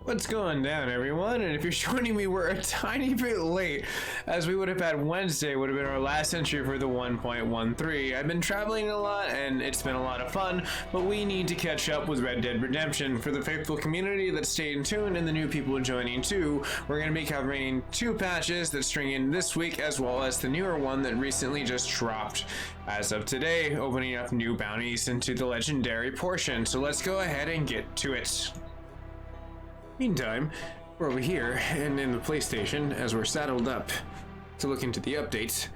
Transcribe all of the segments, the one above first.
What's going down, everyone? And if you're joining me, we're a tiny bit late, as we would have had Wednesday would have been our last entry for the 1.13. I've been traveling a lot and it's been a lot of fun, but we need to catch up with Red Dead Redemption. For the faithful community that stayed in tune and the new people joining too, we're going to be covering two patches that string in this week, as well as the newer one that recently just dropped as of today, opening up new bounties into the legendary portion. So let's go ahead and get to it. Meantime, we're over here and in the PlayStation as we're saddled up to look into the updates.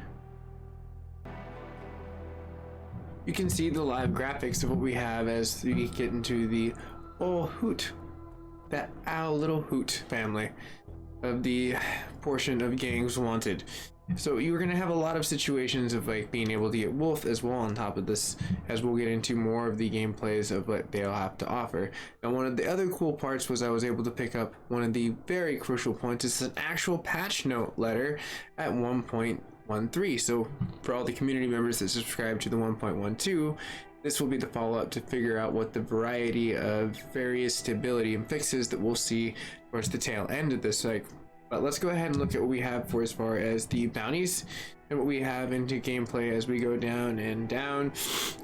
You can see the live graphics of what we have as we get into the hoot, that owl little hoot family of the portion of Gangs Wanted. So you're going to have a lot of situations of like being able to get Wolf as well on top of this, as we'll get into more of the gameplays of what they'll have to offer. Now, one of the other cool parts was I was able to pick up one of the very crucial points. It's an actual patch note letter at 1.13. So for all the community members that subscribe to the 1.12, this will be the follow-up to figure out what the variety of various stability and fixes that we'll see towards the tail end of this cycle. But let's go ahead and look at what we have for as far as the bounties and what we have into gameplay as we go down and down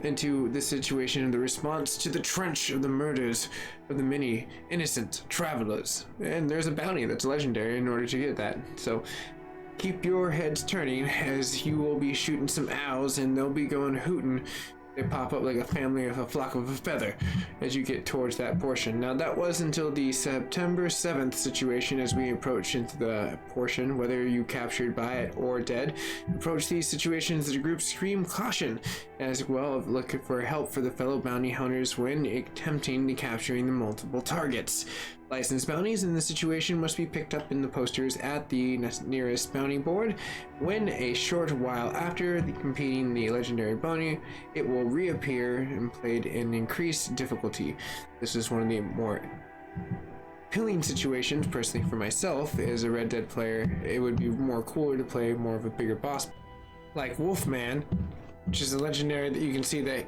into the situation and the response to the trench of the murders of the many innocent travelers. And there's a bounty that's legendary in order to get that. So keep your heads turning as you will be shooting some owls and they'll be going hooting. They pop up like a family of a flock of a feather as you get towards that portion. Now that was until the September 7th situation as we approach into the portion, whether you captured by it or dead. Approach these situations as a group scream caution, as well as looking for help for the fellow bounty hunters when attempting to capturing the multiple targets. Licensed bounties in this situation must be picked up in the posters at the nearest bounty board. When a short while after completing the legendary bounty, it will reappear and played in increased difficulty. This is one of the more appealing situations, personally for myself, as a Red Dead player. It would be more cooler to play more of a bigger boss, like Wolfman, which is a legendary that you can see that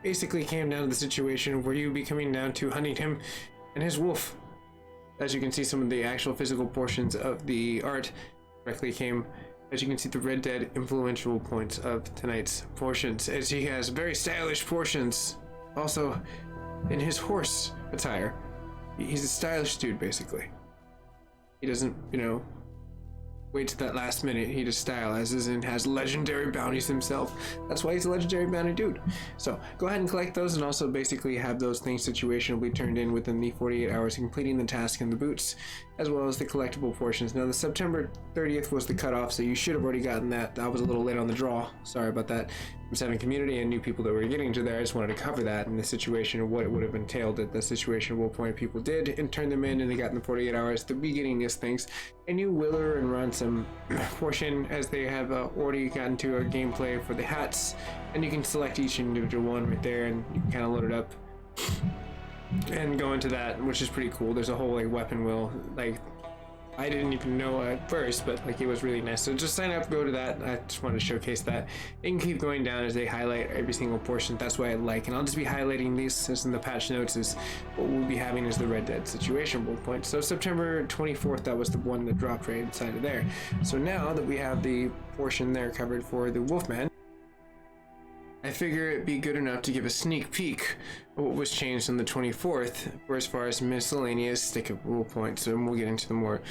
basically came down to the situation where you would be coming down to hunting him and his wolf. As you can see, some of the actual physical portions of the art directly came, as you can see, the Red Dead influential points of tonight's portions, as he has very stylish portions also in his horse attire. He's a stylish dude, basically. He doesn't, wait to that last minute. He just stylizes and has legendary bounties himself. That's why he's a legendary bounty dude. So go ahead and collect those, and also basically have those things situationally turned in within the 48 hours, completing the task in the boots, as well as the collectible portions. Now the September 30th was the cutoff, so you should have already gotten that. I was a little late on the draw. Sorry about that. From 7 community and new people that were getting to there, I just wanted to cover that in the situation of what it would have entailed at the situation, what point people did and turned them in, and they got in the 48 hours at the beginning of things. And you willer and run some portion as they have already gotten to a gameplay for the hats, and you can select each individual one right there and you can kind of load it up and go into that, which is pretty cool. There's a whole like weapon wheel, like I didn't even know at first, but like it was really nice. So just sign up, go to that. I just wanted to showcase that. You can keep going down as they highlight every single portion. That's what I like, and I'll just be highlighting these as in the patch notes is what we'll be having is the Red Dead situation bullet point. So September 24th, that was the one that dropped right inside of there. So now that we have the portion there covered for the Wolfman, I figure it'd be good enough to give a sneak peek of what was changed on the 24th for as far as miscellaneous stickable points. So we'll get into the more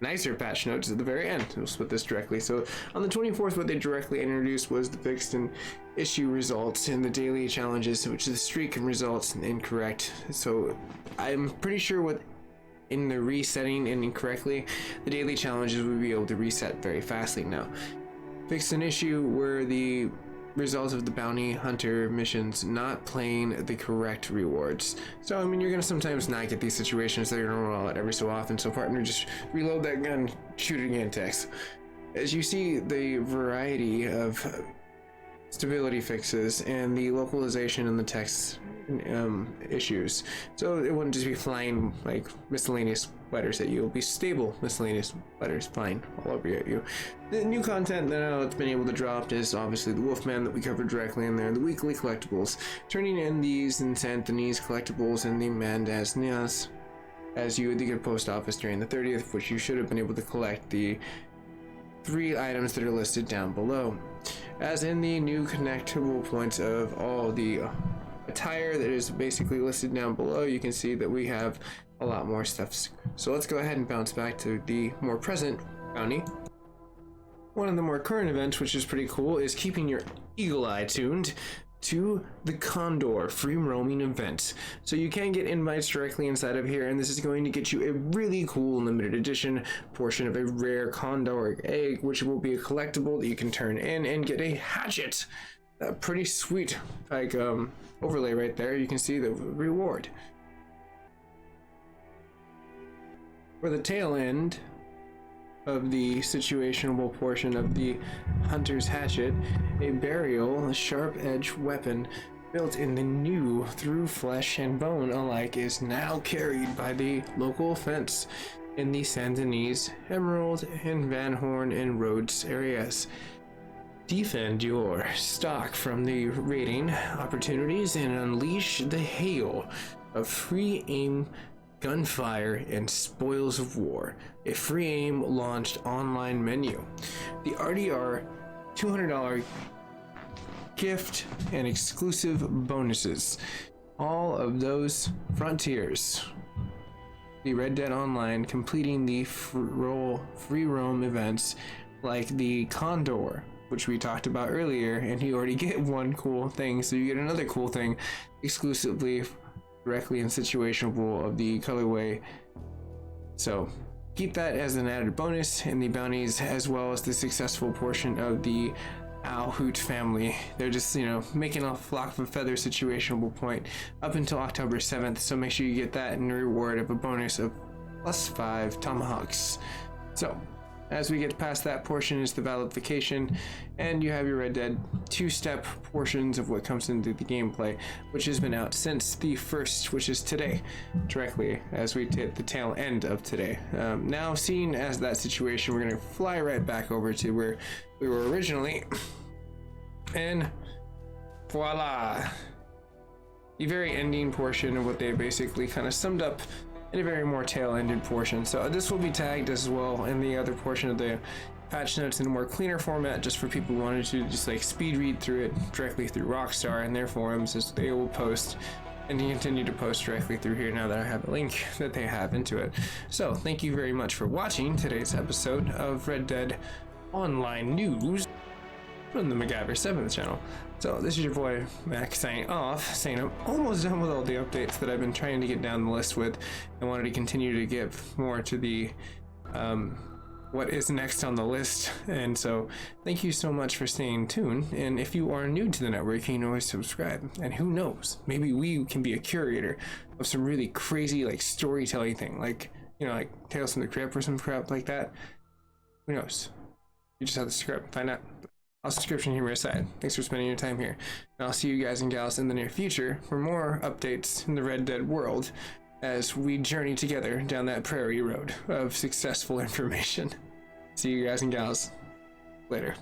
nicer patch notes at the very end. We'll split this directly. So on the 24th, what they directly introduced was the fixed and issue results and the daily challenges, which is the streak and results incorrect. So I'm pretty sure what in the resetting and incorrectly, the daily challenges will be able to reset very fastly now. Fixed an issue were the result of the bounty hunter missions not playing the correct rewards. So I mean, you're gonna sometimes not get these situations that are gonna roll out every so often, so partner, just reload that gun, shoot it again, text. As you see the variety of stability fixes and the localization and the text issues, so it wouldn't just be flying like miscellaneous letters at you, it'll be stable miscellaneous letters flying all over at you. The new content that now it's been able to drop is obviously the Wolfman that we covered directly in there, the weekly collectibles, turning in these and Anthony's collectibles and the Mandasnias as you would get post office during the 30th, which you should have been able to collect the 3 items that are listed down below. As in the new connectable points of all the attire that is basically listed down below, you can see that we have a lot more stuff. So let's go ahead and bounce back to the more present bounty. One of the more current events, which is pretty cool, is keeping your eagle eye tuned to the Condor free roaming event. So you can get invites directly inside of here, and this is going to get you a really cool limited edition portion of a rare Condor egg, which will be a collectible that you can turn in and get a hatchet. A pretty sweet like overlay right there. You can see the reward. For the tail end of the situationable portion of the hunter's hatchet, a burial, a sharp-edged weapon built in the new through flesh and bone alike is now carried by the local fence in the Saint Denis, Emerald, and Van Horn and Rhodes areas. Defend your stock from the raiding opportunities and unleash the hail of free aim, gunfire, and spoils of war. A free aim launched online menu. The RDR $200 gift and exclusive bonuses. All of those frontiers. The Red Dead Online completing the free roam events like the Condor, which we talked about earlier, and you already get one cool thing, so you get another cool thing exclusively directly and situationable of the colorway. So keep that as an added bonus in the bounties, as well as the successful portion of the Owl Hoot family. They're just, making a flock of a feather situationable point up until October 7th, so make sure you get that in reward of a bonus of +5 tomahawks. So as we get past that portion is the validification, and you have your Red Dead 2-step portions of what comes into the gameplay, which has been out since the 1st, which is today, directly as we hit the tail end of today. Now, seeing as that situation, we're going to fly right back over to where we were originally, and voila! The very ending portion of what they basically kind of summed up in a very more tail-ended portion. So this will be tagged as well in the other portion of the patch notes in a more cleaner format, just for people who wanted to just like speed read through it directly through Rockstar and their forums, as they will post and continue to post directly through here now that I have a link that they have into it. So thank you very much for watching today's episode of Red Dead Online News from the MacGyver 7th channel. So this is your boy Mac signing off, saying I'm almost done with all the updates that I've been trying to get down the list with. I wanted to continue to give more to the what is next on the list, and so thank you so much for staying tuned. And if you are new to the network, you can always subscribe, and who knows, maybe we can be a curator of some really crazy like storytelling thing, like like Tales from the Crypt or some crap like that. Who knows? You just have to subscribe and find out. All subscription humor aside, thanks for spending your time here, and I'll see you guys and gals in the near future for more updates in the Red Dead world as we journey together down that prairie road of successful information. See you guys and gals later.